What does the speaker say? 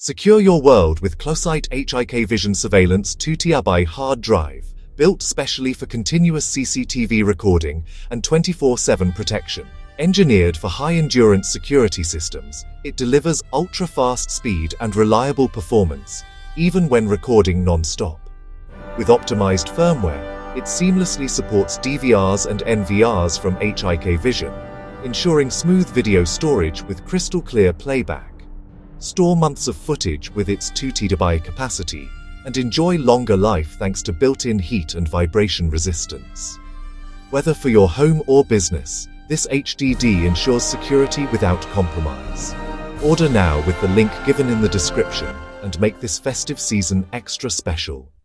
Secure your world with Clocite HIKVISION Surveillance 2TB hard drive, built specially for continuous CCTV recording and 24/7 protection. Engineered for high-endurance security systems, it delivers ultra-fast speed and reliable performance, even when recording non-stop. With optimized firmware, it seamlessly supports DVRs and NVRs from HIKVISION, ensuring smooth video storage with crystal-clear playback. Store months of footage with its 2TB capacity, and enjoy longer life thanks to built-in heat and vibration resistance. Whether for your home or business, this HDD ensures security without compromise. Order now with the link given in the description and make this festive season extra special.